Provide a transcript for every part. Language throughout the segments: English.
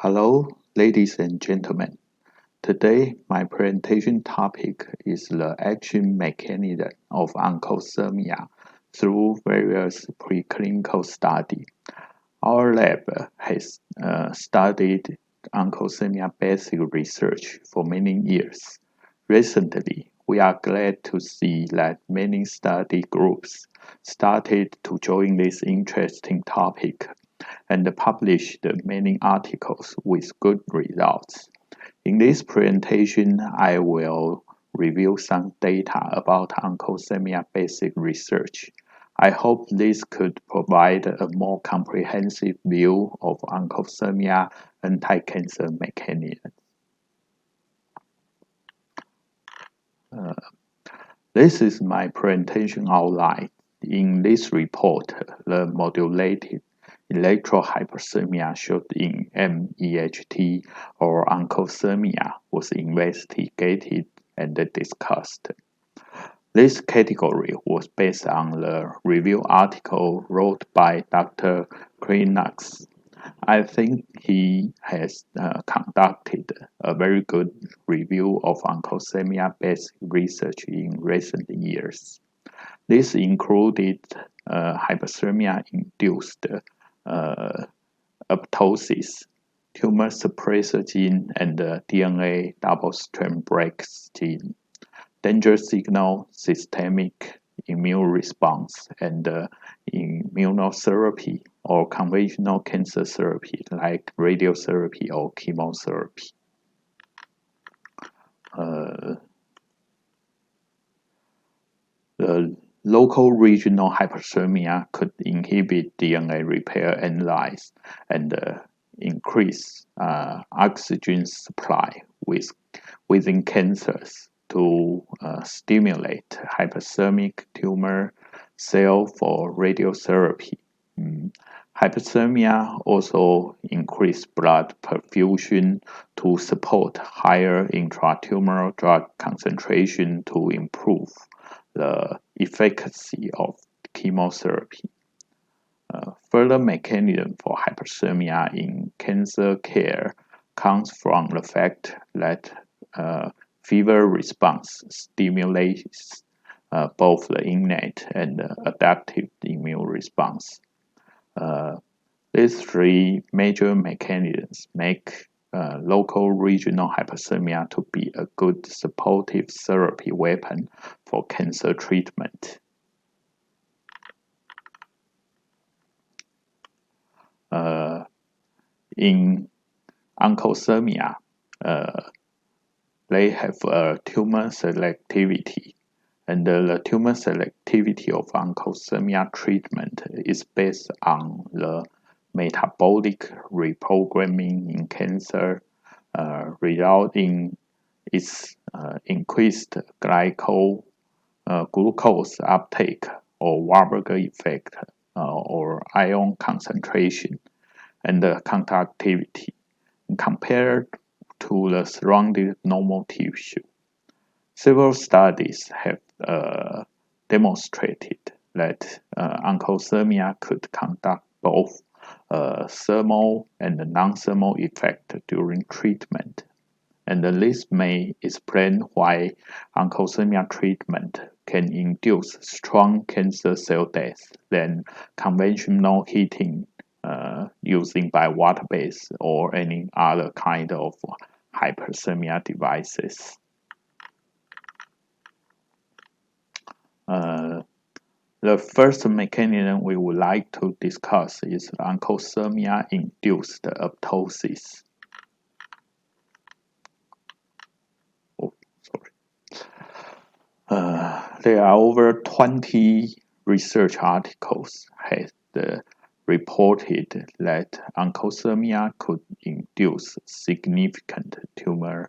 Hello, ladies and gentlemen. Today, my presentation topic is the action mechanism of Oncothermia through various preclinical studies. Our lab has studied Oncothermia basic research for many years. Recently, we are glad to see that many study groups started to join this interesting topic and published many articles with good results. In this presentation, I will review some data about Oncothermia basic research. I hope this could provide a more comprehensive view of Oncothermia anti-cancer mechanism. This is my presentation outline. In this report, the modulated electrohyperthermia shown in MEHT or Oncothermia was investigated and discussed. This category was based on the review article wrote by Dr. Knox. I think he has conducted a very good review of Oncothermia-based research in recent years. This included hyperthermia-induced aptosis, tumor suppressor gene, and DNA double-strand breaks gene, danger signal, systemic immune response, and immunotherapy or conventional cancer therapy like radiotherapy or chemotherapy. The local regional hyperthermia could inhibit DNA repair enzymes and increase oxygen supply within cancers to stimulate hyperthermic tumor cell for radiotherapy. Hyperthermia also increase blood perfusion to support higher intratumoral drug concentration to improve the efficacy of chemotherapy. Further mechanism for hyperthermia in cancer care comes from the fact that fever response stimulates both the innate and adaptive immune response. These three major mechanisms make local regional hyperthermia to be a good supportive therapy weapon for cancer treatment. In Oncothermia, they have tumor selectivity, and the tumor selectivity of Oncothermia treatment is based on the metabolic reprogramming in cancer, resulting its increased glucose uptake or Warburg effect or ion concentration and conductivity compared to the surrounding normal tissue. Several studies have demonstrated that Oncothermia could conduct both thermal and non-thermal effect during treatment, and this may explain why Oncothermia treatment can induce strong cancer cell death than conventional heating using by water-based or any other kind of hyperthermia devices. The first mechanism we would like to discuss is Oncothermia-induced aptosis. There are over 20 research articles has reported that Oncothermia could induce significant tumor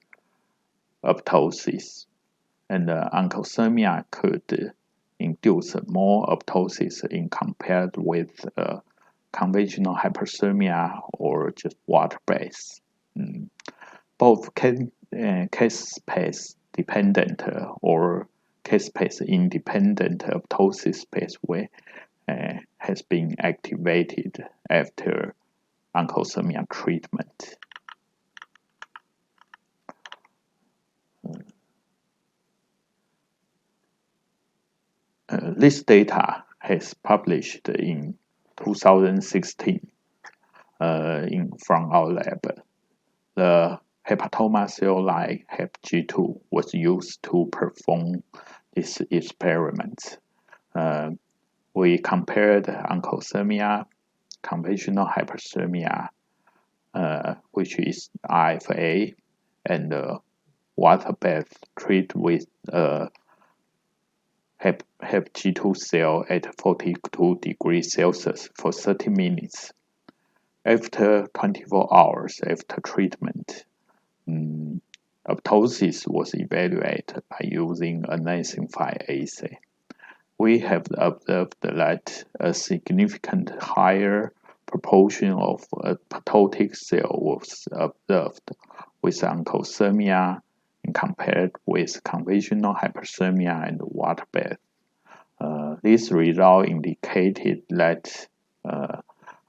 aptosis, and Oncothermia could induce more aptosis in compared with conventional hyperthermia or just water-based. Both case-space dependent or case-space independent aptosis pathway has been activated after Oncothermia treatment. This data has published in 2016 from our lab. The hepatoma cell line HepG2 was used to perform this experiment. We compared Oncothermia, conventional hyperthermia, which is IFA, and water bath treated with HepG2 cell at 42 degrees Celsius for 30 minutes. After 24 hours after treatment, Aptosis was evaluated by using a Nasing-5 assay. We have observed that a significant higher proportion of apoptotic cell was observed with Oncothermia compared with conventional hyperthermia and water bath. This result indicated that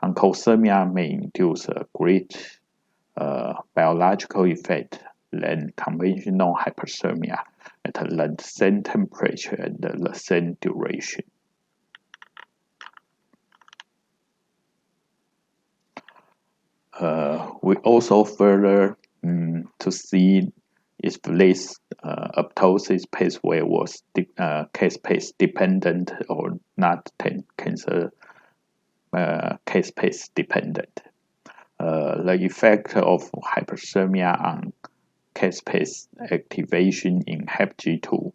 Oncothermia may induce a great biological effect than conventional hyperthermia at the same temperature and the same duration. We also further to see if this apoptosis pathway was case-path dependent or not cancer case-path dependent. The effect of hyperthermia on case-path activation in HepG2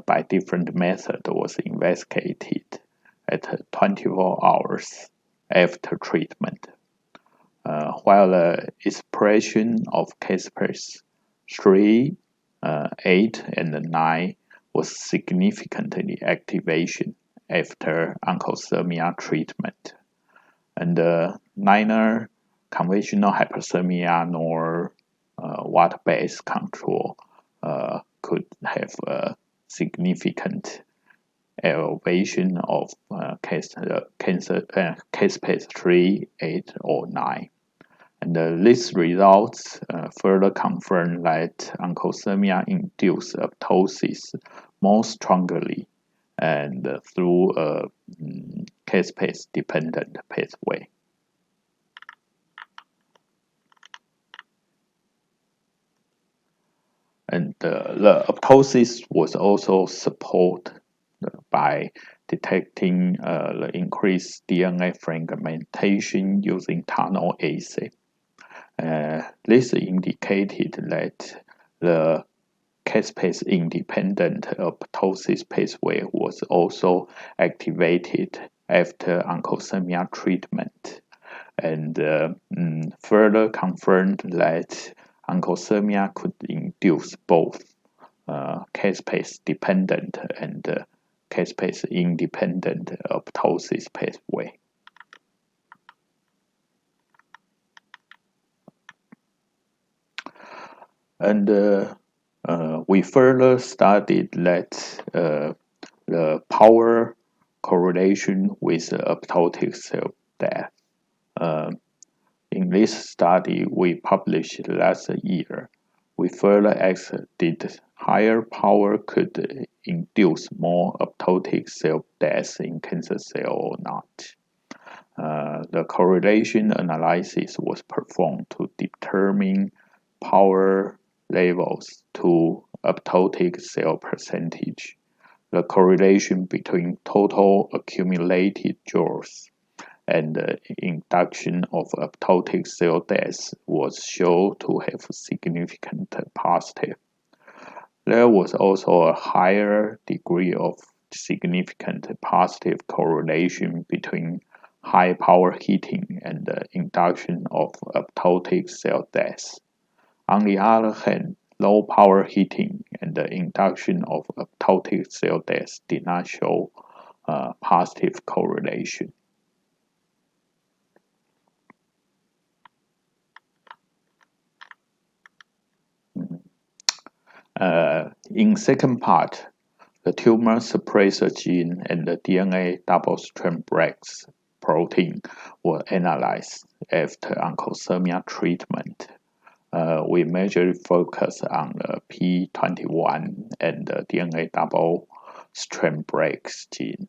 by different methods was investigated at 24 hours after treatment. While the expression of case-path 3, 8, and 9 was significantly activation after Oncothermia treatment, and neither conventional hyperthermia nor water-based control could have a significant elevation of case-path 3, 8, or 9. And these results further confirm that Oncothermia induced apoptosis more strongly and through a case-path dependent pathway. And the apoptosis was also supported by detecting the increased DNA fragmentation using tunnel assay. This indicated that the case-path independent apoptosis pathway was also activated after Oncothermia treatment, and further confirmed that Oncothermia could induce both case-path dependent and case-path independent apoptosis pathway. And we further studied that the power correlation with apoptotic cell death. In this study we published last year, we further asked did higher power could induce more apoptotic cell death in cancer cell or not. The correlation analysis was performed to determine power levels to apoptotic cell percentage. The correlation between total accumulated joules and the induction of apoptotic cell death was shown to have significant positive. There was also a higher degree of significant positive correlation between high power heating and the induction of apoptotic cell death. On the other hand, low power heating and the induction of apoptotic cell death did not show positive correlation. In second part, the tumor suppressor gene and the DNA double-strand break protein were analyzed after Oncothermia treatment. We majorly focus on the P21 and the DNA double strand break gene.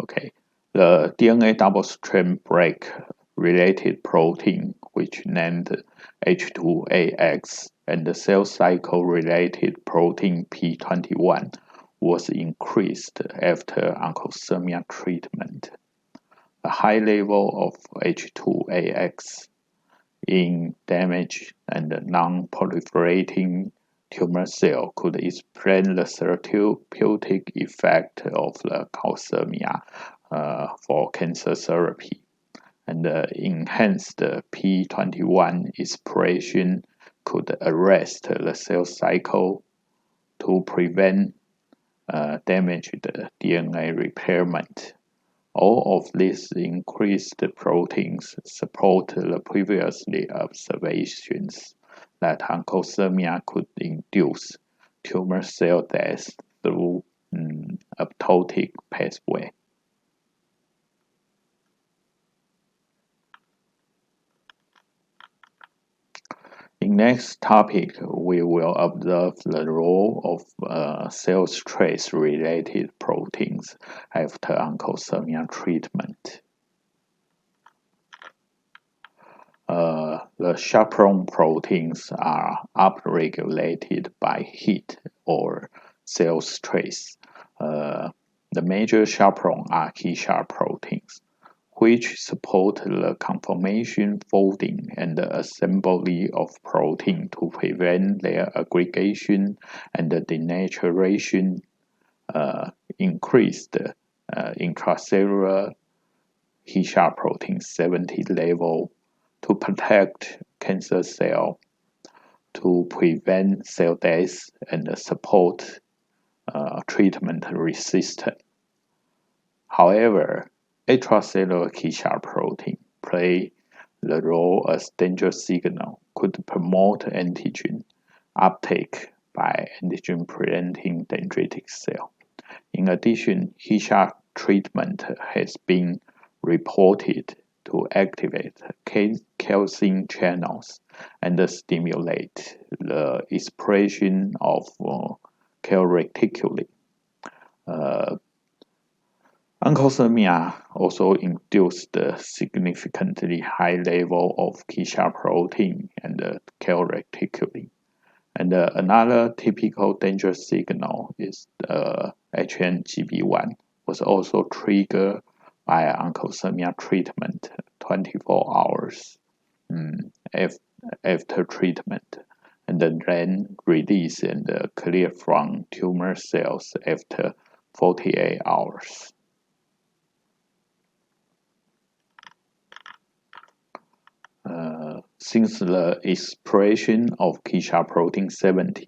Okay, the DNA double-strand break related protein, which named H2AX, and the cell cycle related protein P21 was increased after Oncothermia treatment. A high level of H2AX in damaged and non-proliferating tumor cell could explain the therapeutic effect of the Oncothermia for cancer therapy, and enhanced P21 expression could arrest the cell cycle to prevent damaged DNA repairment. All of these increased proteins support the previously observations that Oncothermia could induce tumor cell death through apoptotic pathway. In next topic, we will observe the role of cell stress-related proteins after Oncothermia treatment. The chaperone proteins are upregulated by heat or cell stress. The major chaperone are Ki-sharp proteins, which support the conformation, folding, and the assembly of protein to prevent their aggregation and denaturation. Increased intracellular Ki-sharp protein 70 level to protect cancer cell, to prevent cell death, and support treatment resistance. However, extracellular Ki-sharp protein play the role as danger signal, could promote antigen uptake by antigen-presenting dendritic cell. In addition, Ki-sharp treatment has been reported to activate calcium channels and stimulate the expression of calreticulin. Oncothermia also induced a significantly high level of Ki-sharp protein and calreticulin. And another typical danger signal is HNGB1 was also triggered by Oncothermia treatment 24 hours after treatment, and then release and clear from tumor cells after 48 hours. Since the expression of Ki-sharp protein 70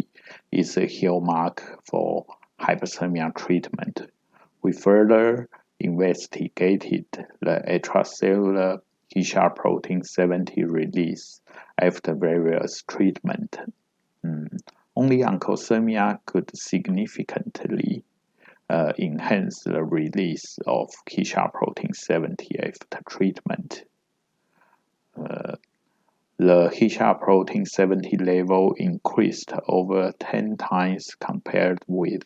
is a hallmark for hyperthermia treatment, we further investigated the extracellular Ki-sharp protein 70 release after various treatment. Only Oncothermia could significantly enhance the release of Ki-sharp protein 70 after treatment. The Ki-sharp protein 70 level increased over 10 times compared with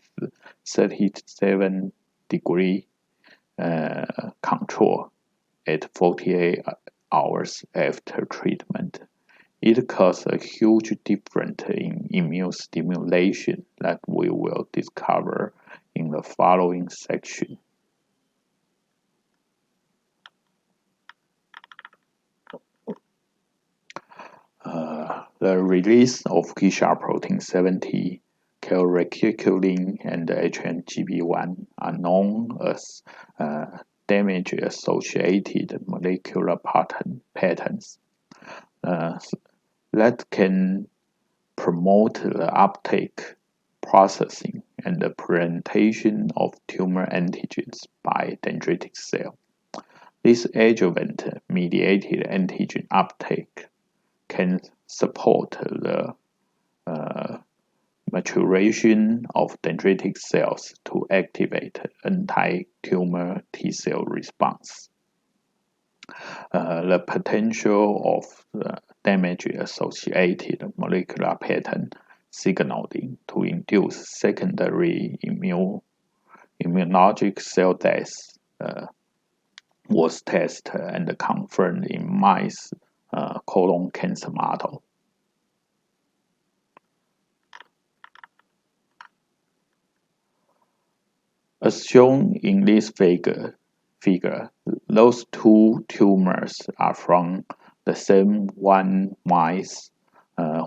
37-degree control at 48 hours after treatment. It caused a huge difference in immune stimulation that we will discover in the following section. The release of Ki-sharp protein 70, calreticulin, and HNGB1 are known as damage-associated molecular patterns that can promote the uptake, processing, and the presentation of tumor antigens by dendritic cell. This adjuvant-mediated antigen uptake can support the maturation of dendritic cells to activate anti-tumor T cell response. the potential of damage-associated molecular pattern signaling to induce secondary immunologic cell death was tested and confirmed in mice colon cancer model. As shown in this figure, those two tumors are from the same one mice,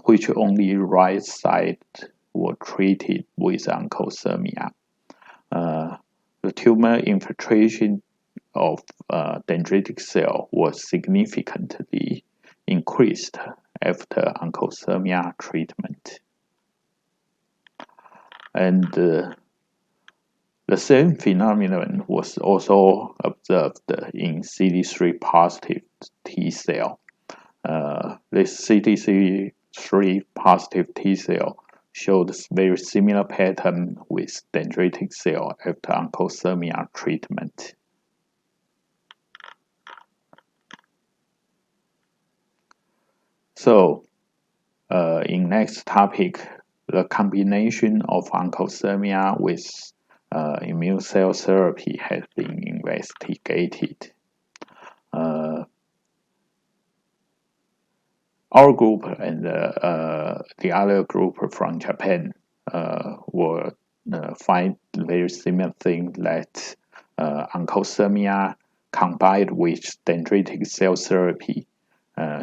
which only right side were treated with Oncothermia. The tumor infiltration of dendritic cell was significantly increased after Oncothermia treatment. And the same phenomenon was also observed in CD3 positive T cell. This CD3 positive T cell showed very similar pattern with dendritic cell after Oncothermia treatment. So, in next topic, the combination of Oncothermia with immune cell therapy has been investigated. Our group and the other group from Japan will find very similar thing that Oncothermia combined with dendritic cell therapy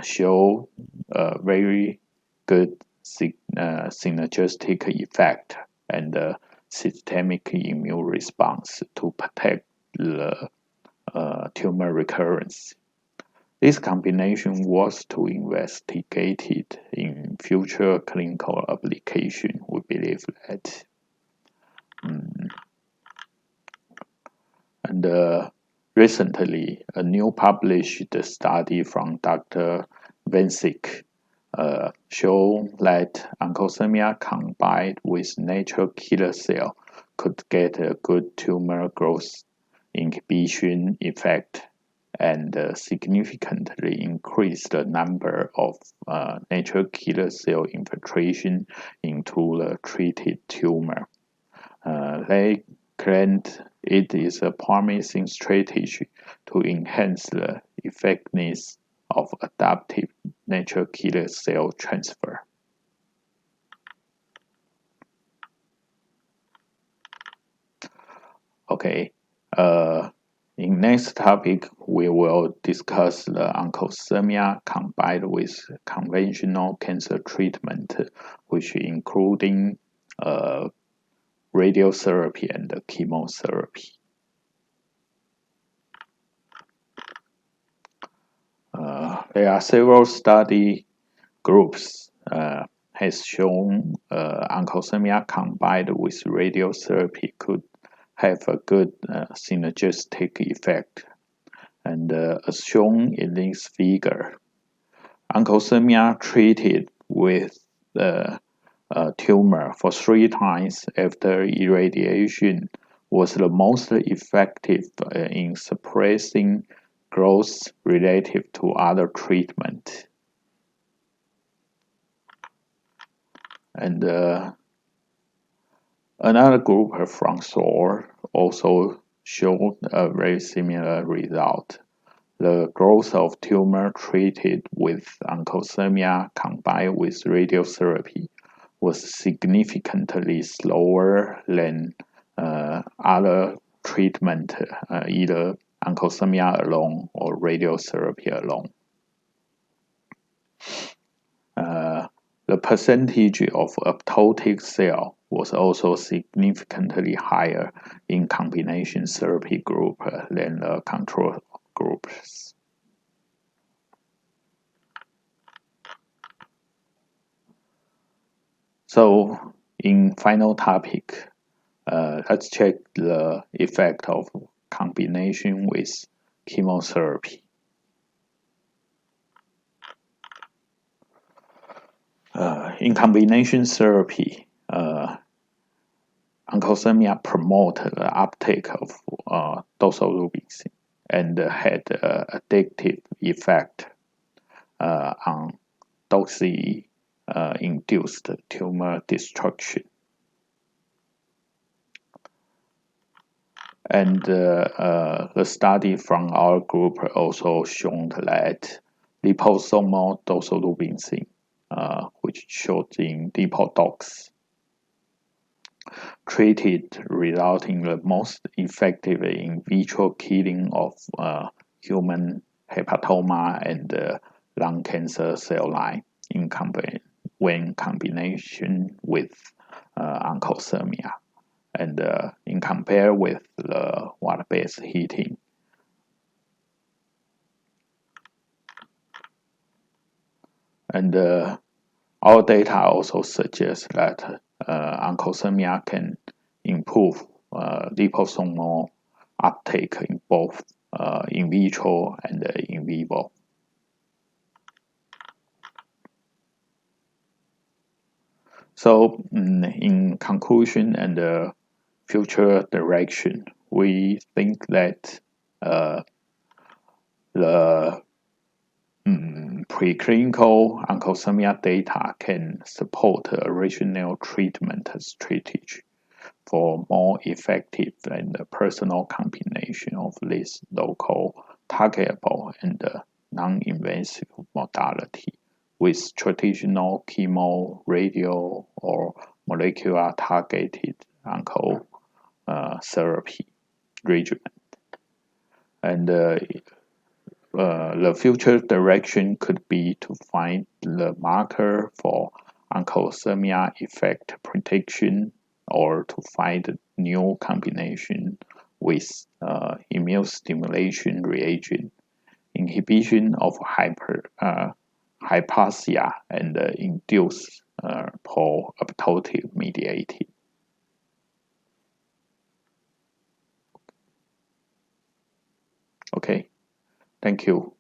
show a very good synergistic effect and systemic immune response to protect the tumor recurrence. This combination was to investigate it in future clinical application. We believe that. And recently, a new published study from Dr. Vancic showed that Oncothermia combined with natural killer cell could get a good tumor growth inhibition effect and significantly increase the number of natural killer cell infiltration into the treated tumor. They claimed it is a promising strategy to enhance the effectiveness of adaptive natural killer cell transfer. Okay. In next topic, we will discuss the Oncothermia combined with conventional cancer treatment, which including radiotherapy and chemotherapy. There are several study groups has shown Oncothermia combined with radiotherapy could have a good synergistic effect. And as shown in this figure, Oncothermia treated with the tumor for 3 times after irradiation was the most effective in suppressing growth relative to other treatment. And another group from Seoul also showed a very similar result. The growth of tumor treated with Oncothermia combined with radiotherapy was significantly slower than other treatment, either Oncothermia alone or radiotherapy alone. The percentage of apoptotic cell was also significantly higher in combination therapy group than the control groups. So, in final topic, let's check the effect of combination with chemotherapy. In combination therapy, Oncothermia promotes the uptake of doxorubicin and had an addictive effect on Aptosis-induced tumor destruction. And the study from our group also shown that liposomal doxorubicin, which showed in lipodox, treated resulting the most effective in vitro killing of human hepatoma and lung cancer cell line when combination with Oncothermia, and in compare with the water-based heating. And our data also suggests that Oncothermia can improve liposomal uptake in both in vitro and in vivo. So, in conclusion and future direction, we think that the preclinical Oncothermia data can support a regional treatment strategy for more effective and personal combination of this local, targetable, and non-invasive modality with traditional chemo, radio, or molecular targeted oncotherapy regimen. And the future direction could be to find the marker for Oncothermia effect prediction, or to find new combination with immune stimulation reagent, inhibition of hypatia, and induced pro-apoptotic mediated. Okay, thank you.